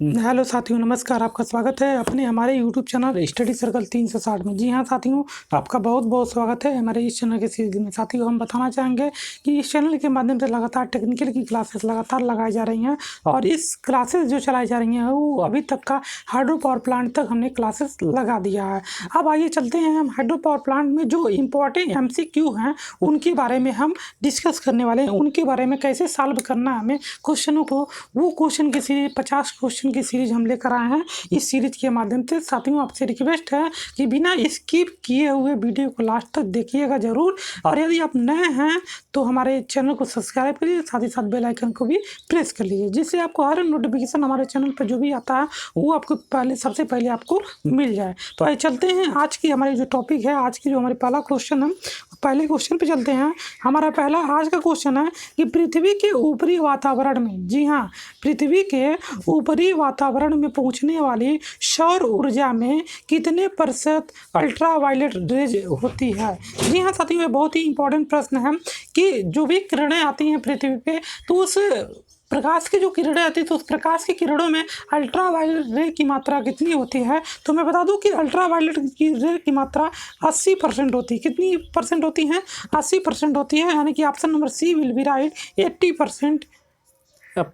Hello साथियों, नमस्कार। आपका स्वागत है अपने हमारे यूट्यूब चैनल स्टडी सर्कल 360 में। जी हाँ साथियों, आपका बहुत बहुत स्वागत है हमारे इस चैनल के सीरीज में। साथियों, हम बताना चाहेंगे कि इस चैनल के माध्यम से लगातार टेक्निकल की क्लासेस लगातार लगाई जा रही हैं और इस क्लासेस जो चलाई जा रही हैं वो अभी तक का हाइड्रो पावर प्लांट तक हमने क्लासेस लगा दिया है। अब आइए चलते हैं, हम हाइड्रो पावर प्लांट में जो इम्पोर्टेंट MCQ हैं उनके बारे में हम डिस्कस करने वाले हैं। उनके बारे में कैसे सॉल्व करना है हमें क्वेश्चनों को, वो क्वेश्चन की सीरीज 50 क्वेश्चन की सीरीज हम लेकर आए हैं। इस सीरीज के माध्यम से साथियों आपसे रिक्वेस्ट है कि बिना स्किप किए हुए वीडियो को लास्ट तक देखिएगा जरूर। और यदि आप नए हैं तो हमारे चैनल को सब्सक्राइब करिए, साथ ही साथ बेल आइकन को भी प्रेस कर लीजिए, जिससे आपको हर नोटिफिकेशन हमारे चैनल पर जो भी आता है वो आपको सबसे पहले आपको मिल जाए। तो आइए चलते हैं, आज की हमारी जो टॉपिक है, आज की जो हमारी पहला क्वेश्चन है, पहले क्वेश्चन पे चलते हैं। हमारा पहला आज का क्वेश्चन है कि पृथ्वी के ऊपरी वातावरण में, जी हाँ, पृथ्वी के ऊपरी वातावरण में पहुंचने वाली सौर ऊर्जा में कितने % अल्ट्रावायलेट रेज होती है। जी हाँ साथियों, ये बहुत ही इंपॉर्टेंट प्रश्न है कि जो भी किरणें आती हैं पृथ्वी पे, तो उस प्रकाश की जो किरणें आती है तो उस प्रकाश की किरणों में अल्ट्रावायलेट रे की मात्रा कितनी होती है। तो मैं बता दूं कि अल्ट्रावायलेट की रे की मात्रा 80% होती है। कितनी % होती है? 80% होती है, यानी कि option number C will be right. 80%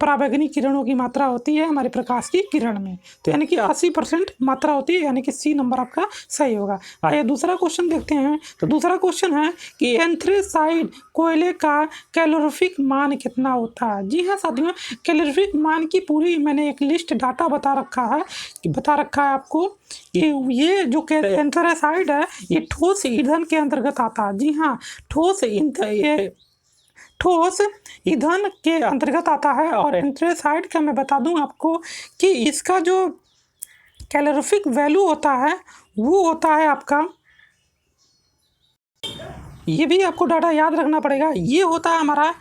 पराबैंगनी किरणों की मात्रा होती है हमारे प्रकाश की किरण में, तो यानी कि 80% मात्रा होती है, यानी कि सी नंबर आपका सही होगा। आइए दूसरा क्वेश्चन देखते हैं। तो दूसरा क्वेश्चन है कि एंथ्रेसाइड कोयले का कैलोरीफिक मान कितना होता है। जी हाँ साथियों, कैलोरीफिक मान की पूरी मैंने एक लिस्ट डाटा बता रखा है आपको कि ये जो एंथ्रेसाइड है ये ठोस ईंधन के अंतर्गत आता है। जी हाँ, ठोस ईंधन के अंतर्गत आता है। और एंथ्रेसाइड का मैं बता दूं आपको कि इसका जो कैलोरीफिक वैल्यू होता है वो होता है आपका, ये भी आपको डाटा याद रखना पड़ेगा, ये होता है हमारा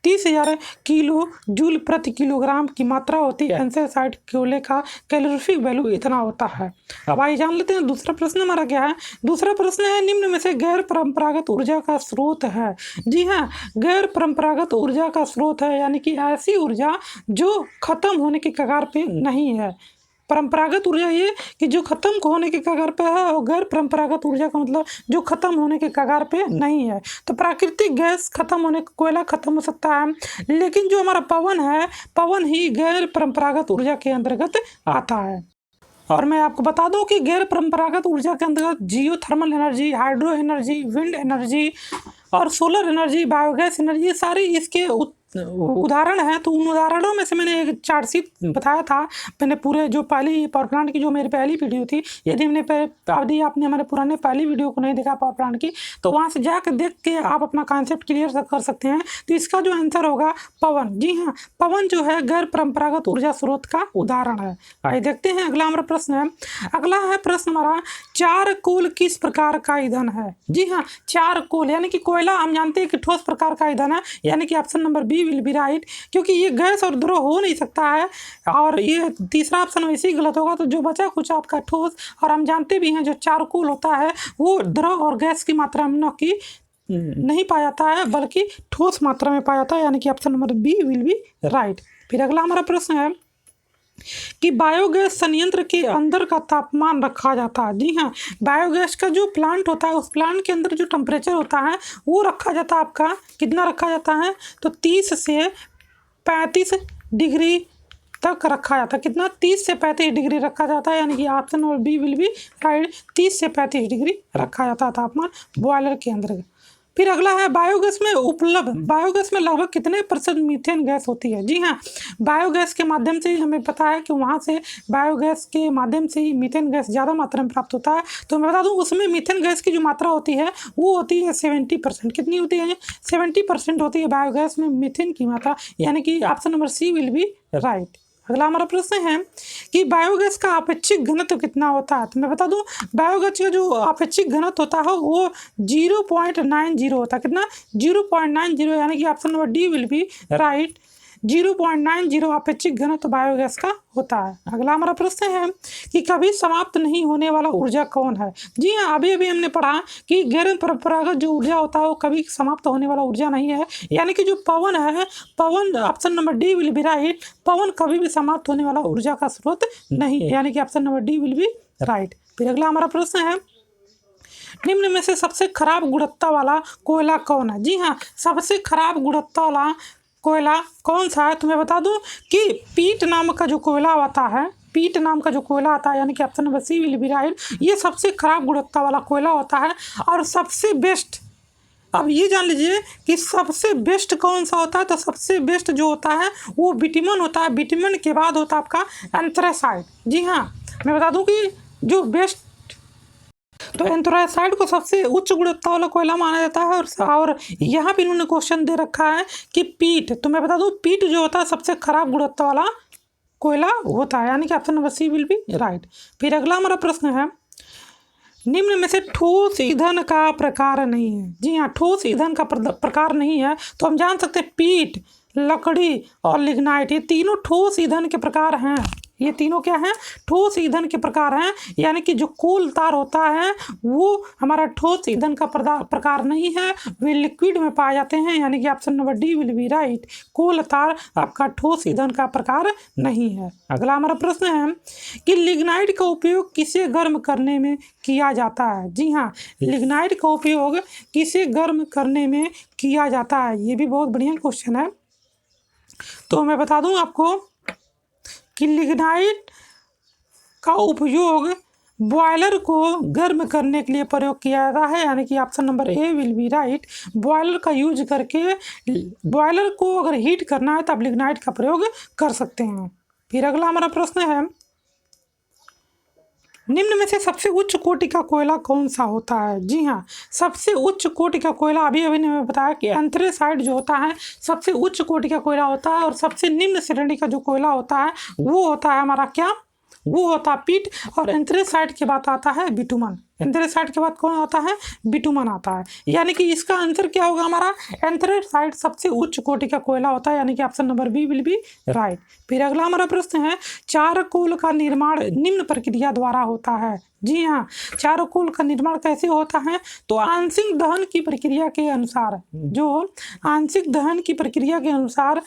30,000 किलो जूल प्रति किलोग्राम की मात्रा होती है। एंथ्रेसाइड कोयले का कैलोरीफिक वैल्यू इतना होता है। अब आइए जान लेते हैं दूसरा प्रश्न हमारा क्या है। दूसरा प्रश्न है, निम्न में से गैर परंपरागत ऊर्जा का स्रोत है। जी हाँ, गैर परंपरागत ऊर्जा का स्रोत है, यानी कि ऐसी ऊर्जा जो खत्म होने के कगार पे नहीं है। परंपरागत ऊर्जा ये कि जो खत्म होने के कगार पे है, और गैर परंपरागत ऊर्जा का मतलब जो खत्म होने के कगार पे नहीं है। तो प्राकृतिक गैस खत्म होने, कोयला खत्म हो सकता है, लेकिन जो हमारा पवन है, पवन ही गैर परंपरागत ऊर्जा के अंतर्गत आता है। और मैं आपको बता दूं कि गैर परंपरागत ऊर्जा के अंतर्गत geothermal energy, hydro energy, wind energy और सोलर एनर्जी, बायोगैस एनर्जी, सारी इसके उदाहरण हैं। तो उन उदाहरणों में से मैंने एक चार्टशीट बताया था, मैंने पूरे जो पहली पावर प्लांट की जो मेरी पहली वीडियो थी, यदि आपने हमारे पुराने पहली वीडियो को नहीं देखा पावर प्लांट की, तो वहाँ से जाकर देख के आप अपना कॉन्सेप्ट क्लियर कर सकते हैं। तो इसका जो आंसर होगा पवन। जी हाँ, पवन जो है गैर परंपरागत ऊर्जा स्रोत का उदाहरण है। आइए देखते हैं अगला हमारा प्रश्न है। अगला है प्रश्न हमारा, चारकोल किस प्रकार का ईंधन है। जी हाँ, चारकोल यानी कि कोयला हम जानते हैं कि ठोस प्रकार का ईंधन है, यानी कि option number B will be right, क्योंकि ये गैस और द्रव हो नहीं सकता है। और ये तीसरा ऑप्शन वैसे ही गलत होगा। तो जो बचा कुछ आपका ठोस, और हम जानते भी हैं जो चारकोल होता है वो द्रव और गैस की मात्रा में न कि नहीं पाया जाता है, बल्कि ठोस मात्रा में पाया जाता है, यानी कि option number B will be right. फिर अगला हमारा प्रश्न है कि बायोगैस संयंत्र के अंदर का तापमान रखा जाता है। जी हाँ, बायोगैस का जो प्लांट होता है उस प्लांट के अंदर जो टेम्परेचर होता है वो रखा जाता है आपका, कितना रखा जाता है, तो 30 से 35 डिग्री तक रखा जाता है। कितना? 30 से 35 डिग्री रखा जाता है, यानी कि option number B will be right. 30 से 35 डिग्री रखा जाता है तापमान बॉयलर के अंदर। फिर अगला है, बायोगैस में लगभग कितने % मीथेन गैस होती है। जी हाँ, बायोगैस के माध्यम से ही हमें पता है कि वहाँ से बायोगैस के माध्यम से ही मीथेन गैस ज़्यादा मात्रा में प्राप्त होता है। तो मैं बता दूँ उसमें मीथेन गैस की जो मात्रा होती है वो होती है 70%। कितनी होती है? 70% होती है बायोगैस में मीथेन की मात्रा, यानी कि option number C will be right. अगला हमारा प्रश्न है कि बायोगैस का अपेक्षिक घनत्व कितना होता है। तो मैं बता दूं बायोगैस का जो अपेक्षिक घनत्व होता है वो 0.90 होता है। कितना? 0.90, यानी कि option number D will be right. 0.90 अपेक्षिक घनत्व बायोगैस का होता है। अगला हमारा प्रश्न है कि कभी समाप्त नहीं होने वाला ऊर्जा कौन है। जी हाँ, अभी अभी हमने पढ़ा कि गैर परंपरागत जो ऊर्जा होता है वो कभी समाप्त होने वाला ऊर्जा नहीं है, यानी कि जो पवन है, पवन option number D will be right. पवन कभी भी समाप्त होने वाला ऊर्जा का स्रोत नहीं है, यानी कि option number D will be right. फिर अगला हमारा प्रश्न है निम्न में से सबसे खराब गुणवत्ता वाला कोयला कौन है। जी हाँ, सबसे खराब गुणवत्ता वाला कोयला कौन सा है, तो मैं बता दूं कि पीट नाम का जो कोयला आता है, पीट नाम का जो कोयला आता है, यानी कि option number C will be right. ये सबसे खराब गुणवत्ता वाला कोयला होता है। और सबसे बेस्ट, अब ये जान लीजिए कि सबसे बेस्ट कौन सा होता है, तो सबसे बेस्ट जो होता है वो बिटुमन होता है। बिटुमन के बाद होता है आपका एंथ्रेसाइट। जी हाँ, मैं बता दूं कि जो बेस्ट, तो एंथ्रासाइड को सबसे उच्च गुणवत्ता वाला कोयला माना जाता है। और यहाँ पे इन्होंने क्वेश्चन दे रखा है कि पीट, तो मैं बता दूं पीट जो होता है सबसे खराब गुणवत्ता वाला कोयला होता है, यानी कि option number C will be right. फिर अगला हमारा प्रश्न है निम्न में से ठोस ईंधन का प्रकार नहीं है। जी हाँ, ठोस ईंधन का प्रकार नहीं है, तो हम जान सकते हैं पीट, लकड़ी और लिग्नाइट, ये तीनों ठोस ईंधन के प्रकार हैं। ये तीनों क्या हैं, ठोस ईंधन के प्रकार हैं। यानी कि जो कोल तार होता है वो हमारा ठोस ईंधन का प्रकार नहीं है, वे लिक्विड में पाए जाते हैं, यानी कि option number D will be right. Coal तार आपका ठोस ईंधन का प्रकार नहीं है। अगला हमारा प्रश्न है कि लिग्नाइट का उपयोग किसे गर्म करने में किया जाता है। जी हाँ, लिग्नाइट का उपयोग किसे गर्म करने में किया जाता है, ये भी बहुत बढ़िया क्वेश्चन है। तो मैं बता दूं आपको कि लिग्नाइट का उपयोग बॉयलर को गर्म करने के लिए प्रयोग किया जाता है, यानी कि option number A will be right. Boiler का यूज करके, बॉयलर को अगर हीट करना है तो आप लिग्नाइट का प्रयोग कर सकते हैं। फिर अगला हमारा प्रश्न है निम्न में से सबसे उच्च कोटि का कोयला कौन सा होता है। जी हाँ, सबसे उच्च कोटि का कोयला अभी अभी ने बताया कि एंथ्रेसाइट जो होता है सबसे उच्च कोटि का कोयला होता है। और सबसे निम्न श्रेणी का जो कोयला होता है वो होता है हमारा क्या, वो होता है पीट। और एंथ्रेसाइट के बाद आता है बिटुमन। एंथ्रेसाइट के बाद कौन आता है, बिटुमन आता है। यानी कि इसका आंसर क्या होगा हमारा, एंथ्रेसाइट सबसे उच्च कोटि का कोयला होता है, यानी कि option number B will be right. फिर अगला हमारा प्रश्न है चारकोल का निर्माण निम्न प्रक्रिया द्वारा होता है। जी हाँ, चारकोल का निर्माण कैसे होता है, तो आंशिक दहन की प्रक्रिया के अनुसार, जो आंशिक दहन की प्रक्रिया के अनुसार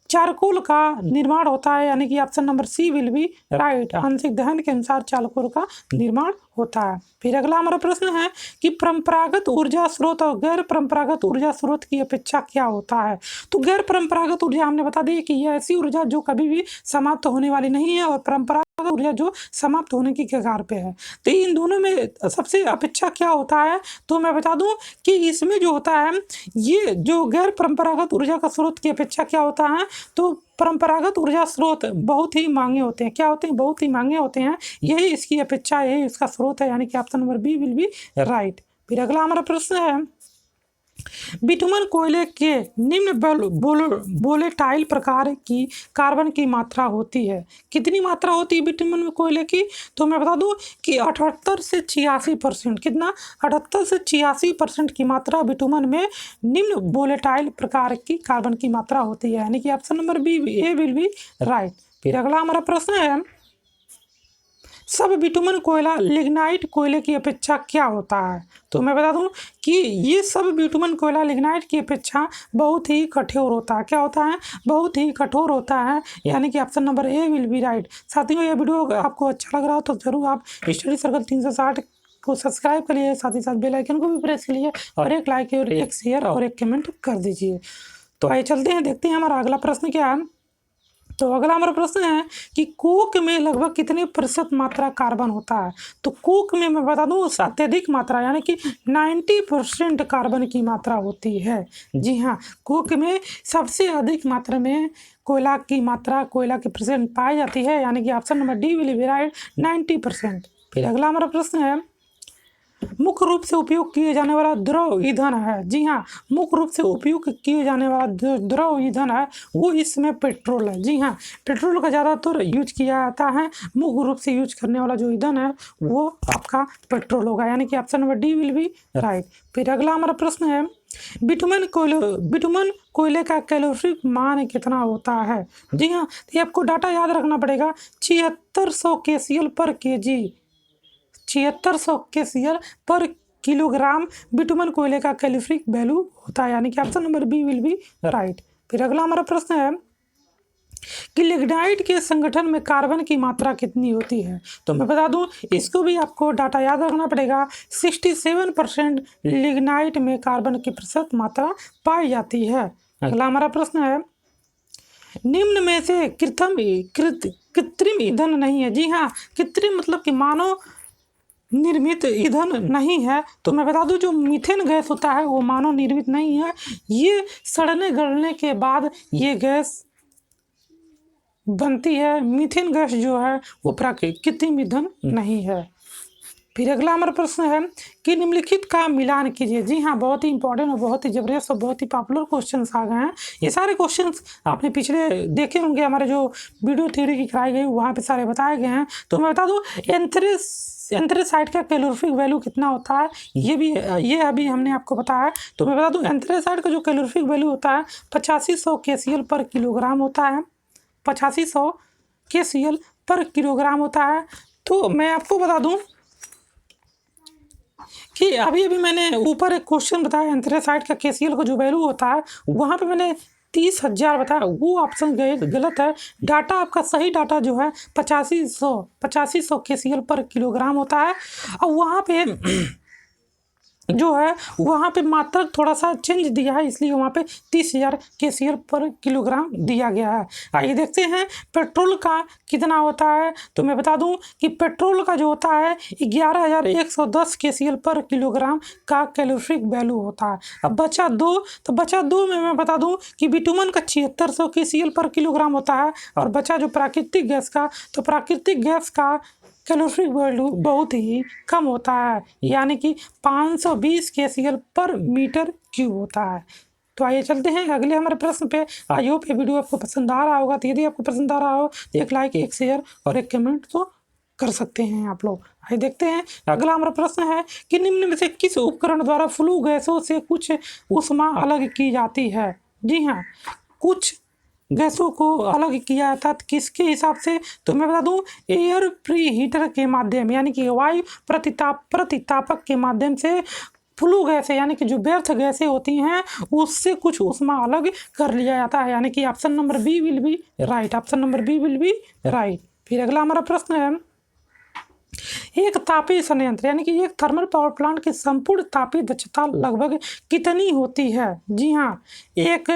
चारकोल का निर्माण होता है, यानी कि option number C will be right. आंशिक दहन के अनुसार चारकोल का निर्माण होता है। फिर अगला हमारा प्रश्न है कि परंपरागत ऊर्जा स्रोत और गैर परंपरागत ऊर्जा स्रोत की अपेक्षा क्या होता है। तो गैर परंपरागत ऊर्जा हमने बता दी कि यह ऐसी ऊर्जा जो कभी भी समाप्त होने वाली नहीं है, और परंपरागत ऊर्जा जो समाप्त होने की कगार पे है। तो इन दोनों में सबसे अपेक्षा क्या होता है, तो मैं बता दूं कि इसमें जो होता है, ये जो गैर परंपरागत ऊर्जा का स्रोत की अपेक्षा क्या होता है, तो परंपरागत ऊर्जा स्रोत बहुत ही महंगे होते हैं। क्या होते हैं, बहुत ही महंगे होते हैं, यही इसकी अपेक्षा, यही इसका स्रोत है, यानी कि option number B will be right. फिर अगला हमारा प्रश्न है बिटुमन कोयले के निम्न वोलेटाइल प्रकार की कार्बन की मात्रा होती है। कितनी मात्रा होती है बिटुमन में कोयले की, तो मैं बता दूं कि 78 से 86%, कितना, 78 से 86% की मात्रा बिटुमन में निम्न वोलेटाइल प्रकार की कार्बन की मात्रा होती है, यानी कि option number B A will be right. फिर अगला हमारा प्रश्न है सब बिटुमन कोयला लिग्नाइट कोयले की अपेक्षा क्या होता है, तो मैं बता दूं कि ये सब बिटुमन कोयला लिग्नाइट की अपेक्षा बहुत ही कठोर होता है। क्या होता है, बहुत ही कठोर होता है, यानी कि option number A will be right. साथियों, ये वीडियो आपको अच्छा लग रहा हो तो जरूर आप स्टडी सर्कल 360 को सब्सक्राइब करिए, साथ ही साथ बेल आइकन को भी प्रेस करिए, और एक लाइक और एक शेयर और एक कमेंट कर दीजिए। तो आइए चलते हैं, देखते हैं हमारा अगला प्रश्न क्या है। तो अगला हमारा प्रश्न है कि कोक में लगभग कितने प्रतिशत मात्रा कार्बन होता है। तो कोक में मैं बता दूं अत्यधिक मात्रा, यानी कि 90% कार्बन की मात्रा होती है। जी हाँ, कोक में सबसे अधिक मात्रा में कोयला की मात्रा, कोयला की परसेंट पाई जाती है, यानी कि option number D will be right, 90%। फिर अगला हमारा प्रश्न है मुख्य रूप से उपयोग किए जाने वाला द्रव ईंधन है। जी हाँ, मुख्य रूप से उपयोग किए जाने वाला द्रव ईंधन है वो इसमें पेट्रोल है। जी हाँ, पेट्रोल का ज़्यादातर यूज किया जाता है। मुख्य रूप से यूज करने वाला जो ईंधन है वो आपका पेट्रोल होगा, यानी कि option number D will be right. फिर अगला हमारा प्रश्न है बिटुमन कोयले का कैलोरीफिक मान कितना होता है? जी हाँ, तो ये आपको डाटा याद रखना पड़ेगा। 7600 KCl पर kg, 7600 KCl पर किलोग्राम बिटुमन कोयले का कैलोरीफिक वैल्यू होता है, यानी कि option number B will be right. फिर अगला हमारा प्रश्न है कि लिग्नाइट के संगठन में कार्बन की मात्रा कितनी होती है? तो मैं बता दूं, इसको भी आपको डाटा याद रखना पड़ेगा। 67% लिग्नाइट में कार्बन की प्रतिशत मात्रा पाई जाती है। अगला हमारा प्रश्न है निम्न में से कृत्रिम ईंधन नहीं है। जी हाँ, कृत्रिम मतलब कि मानव निर्मित ईंधन नहीं है। तो मैं बता दूं, जो मीथेन गैस होता है वो मानव निर्मित नहीं है। ये सड़ने गलने के बाद ये गैस बनती है। मीथेन गैस जो है वो प्राकृतिक कृत्रिम ईंधन नहीं है। फिर अगला हमारा प्रश्न है कि निम्नलिखित का मिलान कीजिए। जी हाँ, बहुत ही इंपॉर्टेंट और बहुत ही जबरदस्त और बहुत ही पॉपुलर क्वेश्चंस आ गए हैं। ये सारे क्वेश्चंस आपने पिछले देखे होंगे, हमारे जो वीडियो थ्योरी की कराई गई वहाँ पे सारे बताए गए हैं। तो मैं बता दूं, एंथ्रेसाइट का कैलोरीफिक वैल्यू कितना होता है, ये अभी हमने आपको बताया। तो मैं बता दूं, एंथ्रेसाइट का जो कैलोरीफिक वैल्यू होता है 8500 KCl पर किलोग्राम होता है। 8500 KCl पर किलोग्राम होता है। तो मैं आपको बता दूं कि अभी मैंने ऊपर एक क्वेश्चन बताया, एंथ्रेसाइट का KCl का जो वैल्यू होता है वहाँ पे मैंने 30,000 बताया, वो ऑप्शन गलत है। डाटा आपका सही डाटा जो है 8500 KCl पर किलोग्राम होता है। और वहाँ पे जो है वहाँ पे मात्रा थोड़ा सा चेंज दिया है, इसलिए वहाँ पे 30,000 KCl पर किलोग्राम दिया गया है। आइए देखते हैं पेट्रोल का कितना होता है। तो मैं बता दूं कि पेट्रोल का जो होता है 11,110 KCl पर किलोग्राम का कैलोरीफिक वैल्यू होता है। अब बचा दो, तो बचा दो में मैं बता दूं कि बिटुमन का 7600 KCl पर किलोग्राम होता है। और बचा जो प्राकृतिक गैस का, तो प्राकृतिक गैस का कैलोरीफिक वैल्यू बहुत ही कम होता है, यानी कि 520 KCl पर मीटर क्यूब होता है। तो आइए चलते हैं अगले हमारे प्रश्न पे। आई होप ये वीडियो आपको पसंद आ रहा होगा। तो यदि आपको पसंद आ रहा हो तो एक लाइक, एक शेयर और एक कमेंट तो कर सकते हैं आप लोग। आइए देखते हैं अगला हमारा प्रश्न है कि निम्न में से किस उपकरण द्वारा फ्लू गैसों से कुछ ऊष्मा अलग की जाती है? जी हाँ, कुछ गैसों को अलग किया जाता है, किसके हिसाब से? तो मैं बता दूं, एयर प्री हीटर के माध्यम, यानी कि वायु प्रतितापक के माध्यम से फ्लू गैसें, यानी कि जो व्यर्थ गैसें होती हैं उससे कुछ ऊष्मा अलग कर लिया जाता है, यानी कि option number B will be right. Option number B will be right. फिर अगला हमारा प्रश्न है एक तापीय संयंत्र, यानी कि एक थर्मल पावर प्लांट की संपूर्ण तापीय दक्षता लगभग कितनी होती है? जी हाँ, एक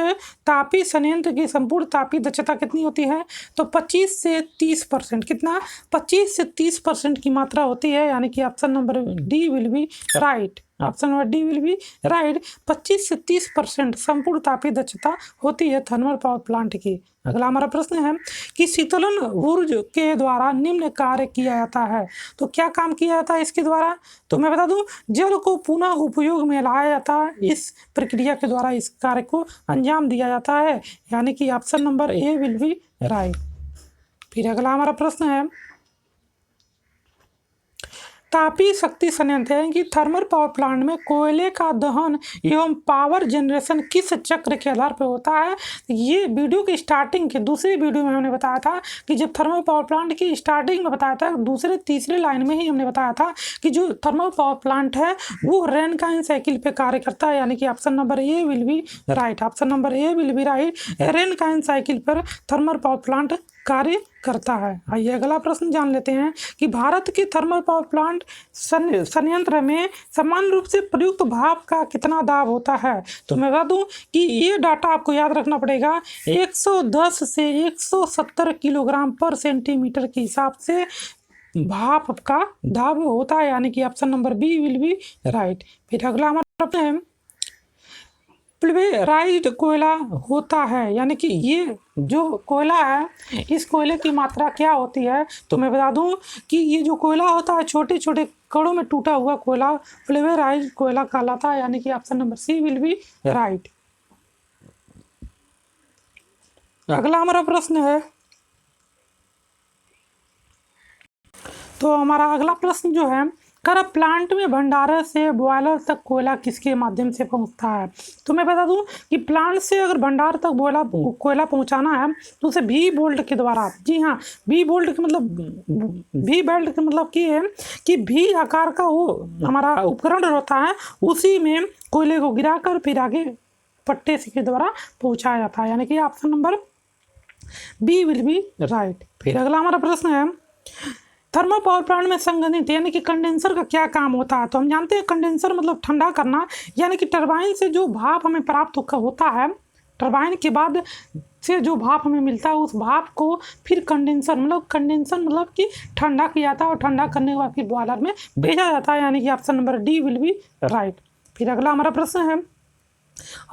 तापीय संयंत्र की संपूर्ण तापीय दक्षता कितनी होती है? तो 25 से 30%। कितना? 25 से 30% की मात्रा होती है, यानी कि option number D will be right. Option number D will be right. 25 से 30% संपूर्ण तापीय दक्षता होती है थर्मल पावर प्लांट की। अगला हमारा प्रश्न है कि शीतलन ऊर्जा के द्वारा निम्न कार्य किया जाता है। तो क्या काम किया जाता है इसके द्वारा? तो मैं बता दूं, जल को पुनः उपयोग में लाया जाता है। इस प्रक्रिया के द्वारा इस कार्य को अंजाम दिया जाता है, यानी कि option number A will be right. फिर अगला हमारा प्रश्न है तापीय शक्ति संयंत्र, यानी कि थर्मल पावर प्लांट में कोयले का दहन एवं पावर जनरेशन किस चक्र के आधार पर होता है? ये वीडियो की स्टार्टिंग के दूसरे वीडियो में हमने बताया था कि जब थर्मल पावर प्लांट की स्टार्टिंग में बताया था, दूसरे तीसरे लाइन में ही हमने बताया था कि जो थर्मल पावर प्लांट है वो रैनकाइन साइकिल पे कार्य करता है, यानी कि option number A will be right. Option number A will be right. Rankine cycle पर थर्मल पावर प्लांट कार्य करता है। आइए अगला प्रश्न जान लेते हैं कि भारत के थर्मल पावर प्लांट संयंत्र में समान रूप से प्रयुक्त भाप का कितना दाब होता है? तो मैं बता दूं कि ये डाटा आपको याद रखना पड़ेगा। 110 से 170 किलोग्राम पर सेंटीमीटर के हिसाब से भाप का दाब होता है, यानी कि option number B will be right. फिर अगला हमारा प्रश्न है पल्वेराइज्ड कोयला होता है, यानी कि ये जो कोयला है इस कोयले की मात्रा क्या होती है? तो मैं बता दूं कि ये जो कोयला होता है छोटे छोटे कणों में टूटा हुआ कोयला पल्वेराइज्ड कोयला कहलाता है, यानी कि option number C will be right. अगला हमारा प्रश्न है, तो हमारा अगला प्रश्न जो है कह रहा प्लांट में भंडारण से बॉयलर तक कोयला किसके माध्यम से पहुंचता है। तो मैं बता दूं कि प्लांट से अगर भंडार तक कोयला पहुंचाना है तो उसे भी बोल्ट के द्वारा, जी हाँ, भी बोल्ट के मतलब भी बेल्ट के मतलब की है कि भी आकार का वो हमारा उपकरण होता है, उसी में कोयले को गिराकर फिर आगे पट्टे से के द्वारा पहुंचाया जाता है, यानी कि option number B will be right. फिर अगला हमारा प्रश्न है थर्मल पावर प्लांट में संघनित यानी कि कंडेंसर का क्या काम होता है। तो हम जानते हैं कंडेंसर मतलब ठंडा करना, यानी कि टरबाइन से जो भाप हमें प्राप्त होता है, टरबाइन के बाद से जो भाप हमें मिलता है उस भाप को फिर कंडेंसर मतलब कि ठंडा किया जाता है और ठंडा करने के बाद फिर बॉयलर में भेजा जाता है, यानी कि option number D will be right. फिर अगला हमारा प्रश्न है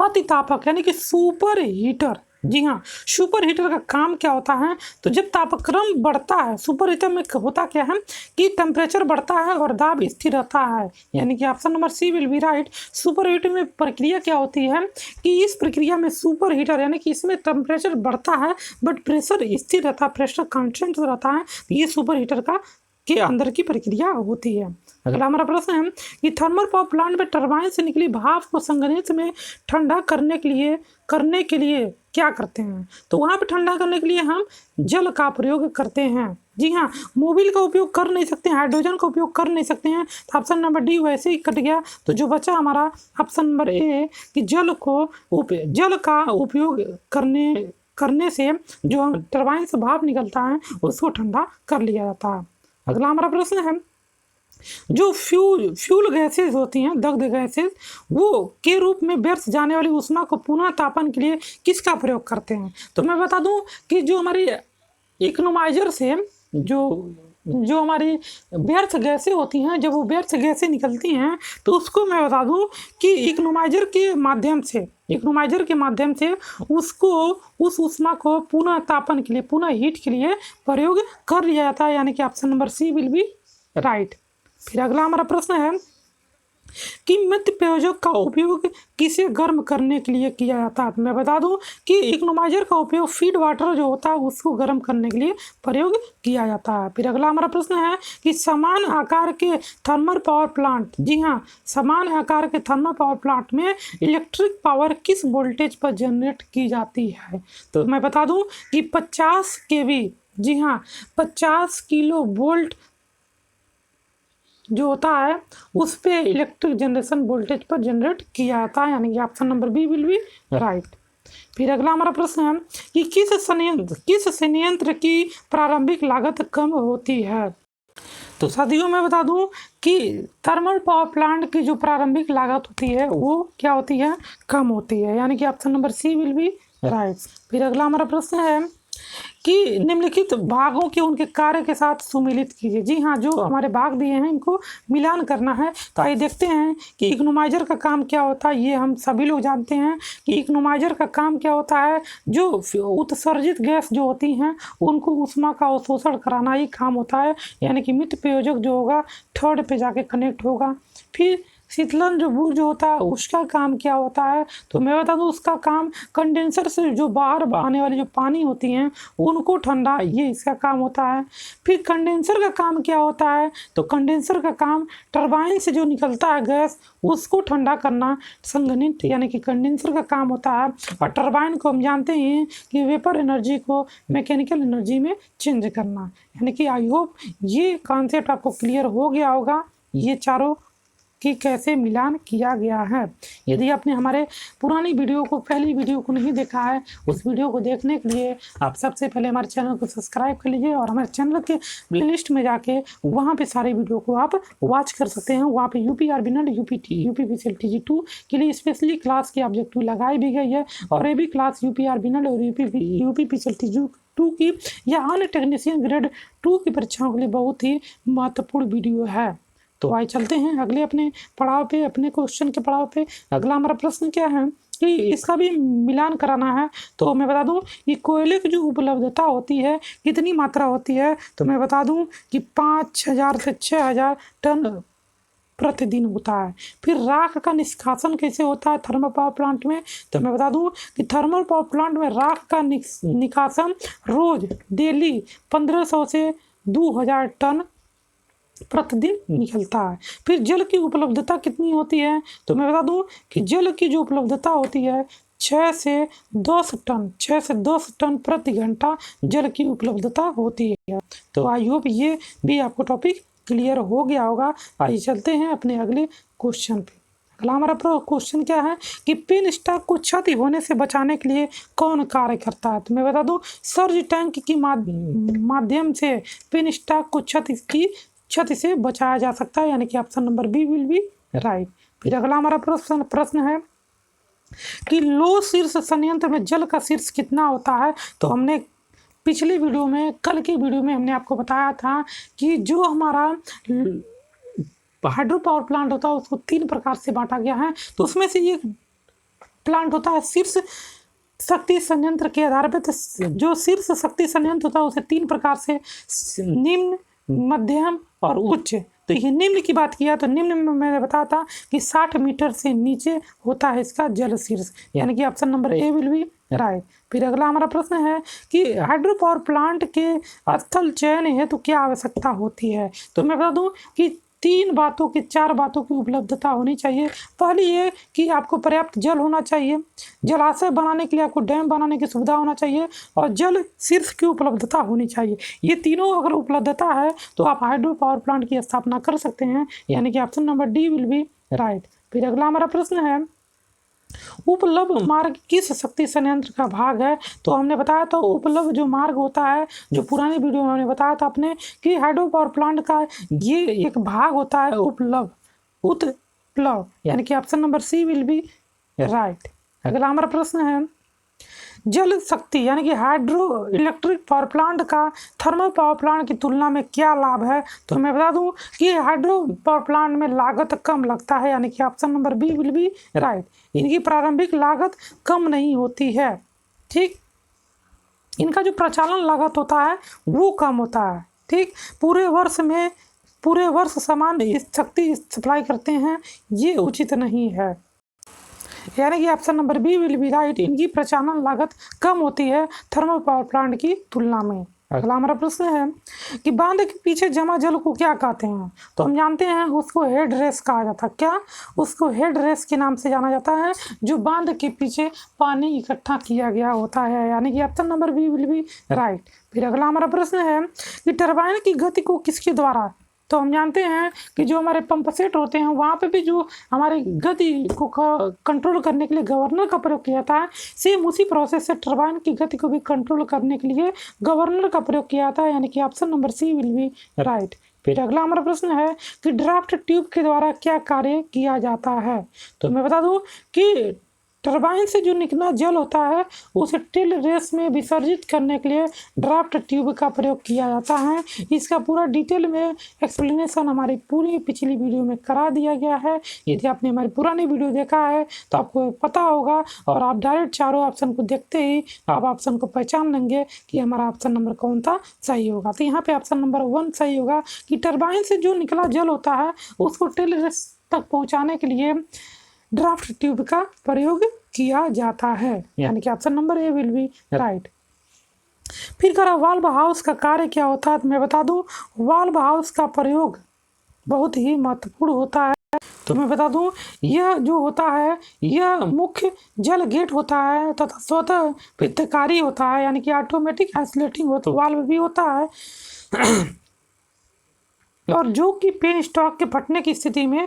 अतितापक यानी कि सुपर हीटर, जी हाँ, सुपर हीटर का काम क्या होता है। तो जब तापक्रम बढ़ता है, सुपर हीटर में होता क्या है कि टेम्परेचर बढ़ता है और दाब स्थिर रहता है, यानी कि option number C will be right. Super heater में प्रक्रिया क्या होती है कि इस प्रक्रिया में सुपर हीटर यानी कि इसमें टेम्परेचर बढ़ता है बट प्रेशर स्थिर रहता है, प्रेशर कांस्टेंट रहता है, ये सुपर हीटर का के अंदर की प्रक्रिया होती है। अगला हमारा प्रश्न है कि थर्मल पावर प्लांट में टरबाइन से निकली भाप को संघनित में ठंडा करने के लिए क्या करते हैं। तो वहाँ पे ठंडा करने के लिए हम जल का प्रयोग करते हैं, जी हाँ, मोबिल का उपयोग कर नहीं सकते हैं, हाइड्रोजन का उपयोग कर नहीं सकते हैं, तो ऑप्शन नंबर डी वैसे ही कट गया। तो जो बचा हमारा ऑप्शन नंबर ए कि जल का उपयोग करने से जो टरबाइन से भाप निकलता है उसको ठंडा कर लिया जाता है। अगला हमारा प्रश्न है जो फ्यूल गैसेज होती हैं, दग्ध गैसेज, वो के रूप में व्यर्थ जाने वाली ऊष्मा को पुनः तापन के लिए किसका प्रयोग करते हैं। तो मैं बता दूं कि जो हमारी इकोनोमाइजर से जो हमारी व्यर्थ गैसें होती हैं, जब वो व्यर्थ गैसें निकलती हैं तो उसको मैं बता दूं कि इकोनोमाइजर के माध्यम से उसको उस ऊष्मा को पुनः तापन के लिए, पुनः हीट के लिए प्रयोग कर लिया जाता है, यानी कि option number C will be right. फिर अगला हमारा प्रश्न है कि मृत पेयजोग का उपयोग किसे गर्म करने के लिए किया जाता है। मैं बता दूं कि इकोनोमाइजर का उपयोग फीड वाटर जो होता है उसको गर्म करने के लिए प्रयोग किया जाता है। फिर अगला हमारा प्रश्न है कि समान आकार के थर्मल पावर प्लांट, जी हाँ, समान आकार के थर्मल पावर प्लांट में इलेक्ट्रिक पावर किस वोल्टेज पर जनरेट की जाती है। तो मैं बता दूं कि 50 kV, जी हाँ, 50 किलो वोल्ट जो होता है उस पे इलेक्ट्रिक जनरेशन वोल्टेज पर जनरेट किया जाता है, यानी कि option number B will be right. फिर अगला हमारा प्रश्न है कि किस संयंत्र की प्रारंभिक लागत कम होती है। तो साथियों मैं बता दूं कि थर्मल पावर प्लांट की जो प्रारंभिक लागत होती है वो क्या होती है, कम होती है, यानी कि option number C will be right. फिर अगला हमारा प्रश्न है कि निम्नलिखित भागों के उनके कार्य के साथ सुमिलित कीजिए। जी हाँ, जो हमारे भाग दिए हैं इनको मिलान करना है। तो आइए देखते हैं कि इकोनोमाइजर का काम क्या होता है। ये हम सभी लोग जानते हैं कि इकोनोमाइजर का काम क्या होता है, जो उत्सर्जित गैस जो होती हैं उनको ऊष्मा का अवशोषण कराना ही काम होता है, यानी कि मित प्रयोजक जो होगा थर्ड पे जाके कनेक्ट होगा। फिर शीतलन जो बुर्ज होता है उसका काम क्या होता है, तो मैं बता दूं उसका काम कंडेंसर से जो बाहर आने वाली जो पानी होती हैं उनको ठंडा, ये इसका काम होता है। फिर कंडेंसर का काम क्या होता है, तो कंडेंसर का काम टरबाइन से जो निकलता है गैस उसको ठंडा करना, संघनित, यानी कि कंडेंसर का काम होता है। और टरबाइन को हम जानते हैं कि वेपर एनर्जी को मैकेनिकल एनर्जी में चेंज करना, यानी कि आई होप ये कॉन्सेप्ट आपको क्लियर हो गया होगा, ये चारों कि कैसे मिलान किया गया है। यदि आपने हमारे पुरानी वीडियो को, पहली वीडियो को नहीं देखा है, उस वीडियो को देखने के लिए आप सबसे पहले हमारे चैनल को सब्सक्राइब कर लीजिए और हमारे चैनल के प्लेलिस्ट में जाके वहाँ पे सारे वीडियो को आप वॉच कर सकते हैं। वहाँ पे यूपीआरबी यूपीपीसीएल-TG2 के लिए स्पेशली क्लास की ऑब्जेक्टिव लगाई भी गई है, और ये भी क्लास यूपीआरबी और यूपीपीसीएल-TG2 की या अन्य टेक्नीशियन ग्रेड 2 की परीक्षाओं के लिए बहुत ही महत्वपूर्ण वीडियो है। तो आइए चलते हैं अगले अपने पड़ाव पे, अपने क्वेश्चन के पड़ाव पे। अगला हमारा प्रश्न क्या है कि इसका भी मिलान कराना है। तो मैं बता दूं कि कोयले की जो उपलब्धता होती है कितनी मात्रा होती है, तो मैं बता दूं कि 5000 से 6000 टन प्रतिदिन होता है। फिर राख का निष्कासन कैसे होता है थर्मल पावर प्लांट में, तो मैं बता दूं कि थर्मल पावर प्लांट में राख का निकासन रोज डेली 1500 से 2000 टन प्रतिदिन निकलता है। फिर जल की उपलब्धता कितनी होती है, तो मैं बता दूं कि जल की जो उपलब्धता होती है 6 से 10 टन प्रति घंटा जल की उपलब्धता होती है। तो आई होप ये भी आपको टॉपिक क्लियर हो गया होगा। आइए चलते हैं अपने अगले क्वेश्चन पे। अगला हमारा क्वेश्चन क्या है कि पेन स्टॉक को क्षति होने से बचाने के लिए कौन कार्य करता है, तो मैं बता दूं सर्ज टैंक की माध्यम से पेन स्टॉक को क्षति से बचाया जा सकता है, यानी कि option number B will be right. फिर अगला हमारा प्रश्न है कि लो शीर्ष संयंत्र में जल का शीर्ष कितना होता है, तो हमने पिछले वीडियो में, कल के वीडियो में हमने आपको बताया था कि जो हमारा हाइड्रो पावर प्लांट होता है उसको 3 प्रकार से बांटा गया है। तो उसमें से एक प्लांट होता है शीर्ष शक्ति संयंत्र के आधार पर। तो जो शीर्ष शक्ति संयंत्र होता है उसे 3 प्रकार से, निम्न, मध्यम और उच्च। तो ये निम्न की बात किया तो निम्न में मैंने बताया था कि 60 मीटर से नीचे होता है इसका जल शीर्ष, यानी कि option number A will be right. फिर अगला हमारा प्रश्न है कि हाइड्रो पावर प्लांट के स्थल चयन हेतु क्या आवश्यकता होती है, तो मैं बता दूं कि 4 बातों की उपलब्धता होनी चाहिए। पहली ये कि आपको पर्याप्त जल होना चाहिए, जलाशय बनाने के लिए आपको डैम बनाने की सुविधा होना चाहिए, और जल शीर्ष की उपलब्धता होनी चाहिए। ये तीनों अगर उपलब्धता है तो आप हाइड्रो पावर प्लांट की स्थापना कर सकते हैं, यानी कि option number D will be right. फिर अगला हमारा प्रश्न है उपलब्ध मार्ग किस शक्ति संयंत्र का भाग है, तो हमने बताया था उपलब्ध जो मार्ग होता है, जो पुराने वीडियो में हमने बताया था अपने कि हाइड्रो पावर प्लांट का ये एक भाग होता है उत्प्लव, यानी कि option number C will be right. अगला हमारा प्रश्न है जल शक्ति यानी कि हाइड्रो इलेक्ट्रिक पावर प्लांट का थर्मल पावर प्लांट की तुलना में क्या लाभ है, तो मैं बता दूं कि हाइड्रो पावर प्लांट में लागत कम लगता है, यानी कि option number B will be right. इनकी प्रारंभिक लागत कम नहीं होती है, ठीक। इनका जो प्रचालन लागत होता है वो कम होता है, ठीक। पूरे वर्ष समान शक्ति सप्लाई करते हैं, ये उचित नहीं है, यानी कि option number B will be right. इनकी प्रचालन लागत कम होती है थर्मल पावर प्लांट की तुलना में। अगला हमारा प्रश्न है कि बांध के पीछे जमा जल को क्या कहते हैं, तो हम जानते हैं उसको हेड रेस कहा जाता है। क्या उसको हेड रेस के नाम से जाना जाता है, जो बांध के पीछे पानी इकट्ठा किया गया होता है, यानी कि option number B will be right. फिर अगला हमारा प्रश्न है कि टरबाइन की गति को किसके द्वारा, तो हम जानते हैं कि जो हमारे पंप सेट होते हैं वहाँ पे भी जो हमारी गति को कंट्रोल करने के लिए गवर्नर का प्रयोग किया जाता है, सेम उसी प्रोसेस से टरबाइन की गति को भी कंट्रोल करने के लिए गवर्नर का प्रयोग किया जाता है, यानी कि option number C will be right. फिर अगला हमारा प्रश्न है कि ड्राफ्ट ट्यूब के द्वारा क्या कार्य किया जाता है, तो मैं बता दूं कि टरबाइन से जो निकला जल होता है उसे टिल रेस में विसर्जित करने के लिए ड्राफ्ट ट्यूब का प्रयोग किया जाता है। इसका पूरा डिटेल में एक्सप्लेनेशन हमारी पूरी पिछली वीडियो में करा दिया गया है। यदि आपने हमारी पुरानी वीडियो देखा है तो आपको पता होगा, और आप डायरेक्ट चारों ऑप्शन को देखते ही आप ऑप्शन को पहचान लेंगे कि हमारा ऑप्शन नंबर कौन सा सही होगा। तो यहाँ पे ऑप्शन नंबर 1 सही होगा कि टरबाइन से जो निकला जल होता है उसको टिल रेस तक पहुँचाने के लिए ड्राफ्ट ट्यूब का प्रयोग किया जाता है, यानी कि option number A will be right. फिर करा वाल्व हाउस का कार्य क्या होता है, तो मैं बता दूं वाल्व हाउस का प्रयोग बहुत ही महत्वपूर्ण होता है। तो मैं बता दूं यह जो होता है यह मुख्य जल गेट होता है तथा स्वतः वित्तकारी होता है, यानी कि ऑटोमेटिक आइसोलेटिंग वाल्व भी होता है, और जो कि पेन स्टॉक के फटने की स्थिति में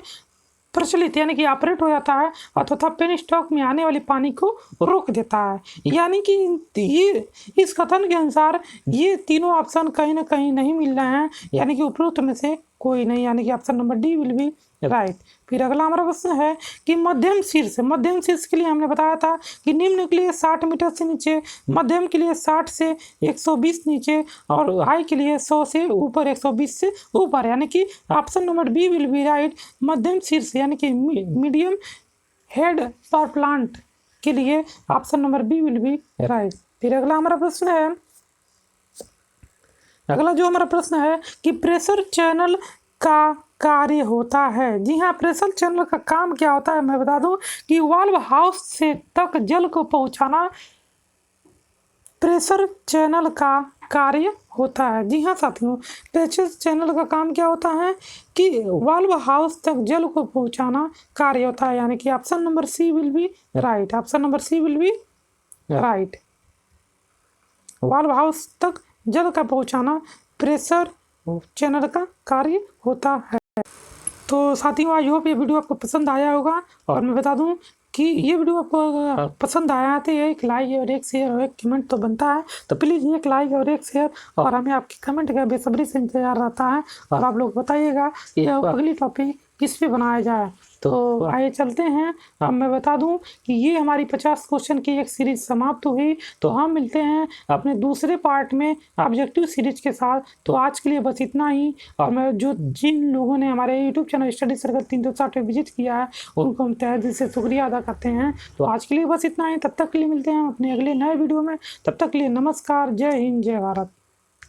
प्रचलित यानी कि ऑपरेट हो जाता है और तथा पेन स्टॉक में आने वाले पानी को रोक देता है। यानी कि ये इस कथन के अनुसार ये तीनों ऑप्शन कहीं ना कहीं नहीं मिल रहे हैं, यानी कि उपरोक्त में से कोई नहीं, यानी कि option number D will be right. फिर अगला हमारा प्रश्न है कि मध्यम शीर्ष के लिए हमने बताया था कि निम्न के लिए 60 मीटर से नीचे, मध्यम के लिए 60 से 120 नीचे, और हाई के लिए 100 से ऊपर 120 से ऊपर, यानी कि option number B will be right. मध्यम शीर्ष यानी कि मीडियम हेड पावर प्लांट के लिए option number B will be right. फिर अगला हमारा प्रश्न है, अगला जो हमारा प्रश्न है कि प्रेशर चैनल का कार्य होता है। जी हाँ, प्रेशर चैनल का काम क्या होता है, मैं बता दूं कि वाल्व हाउस से तक जल को पहुंचाना प्रेशर चैनल का कार्य होता है? जी हाँ साथियों, पेचेस चैनल का काम क्या होता है कि वाल्व हाउस तक जल को पहुंचाना कार्य होता है, यानी कि option number C will be right. Option number C will be right. Valve house तक जल का पहुंचाना प्रेशर चैनल का कार्य होता है। तो साथियों, आई होप ये वीडियो आपको पसंद आया होगा, और मैं बता दूं कि ये वीडियो आपको अगर पसंद आया है तो एक लाइक और एक शेयर और एक कमेंट तो बनता है, तो प्लीज़ एक लाइक और एक शेयर, और हमें आपके कमेंट का बेसब्री से इंतजार रहता है। और आप लोग बताइएगा कि अगली टॉपिक किस पे बनाया जाए। तो आइए चलते हैं। अब मैं बता दूं कि ये हमारी 50 क्वेश्चन की एक सीरीज समाप्त हुई, तो हम मिलते हैं अपने दूसरे पार्ट में ऑब्जेक्टिव सीरीज के साथ। तो आज के लिए बस इतना ही। और मैं जिन लोगों ने हमारे यूट्यूब चैनल स्टडी सर्कल 360 पे विजिट किया है, उनको हम तहे दिल से शुक्रिया अदा करते हैं। तो आज के लिए बस इतना ही। तब तक के लिए मिलते हैं अपने अगले नए वीडियो में। तब तक के लिए नमस्कार, जय हिंद, जय भारत।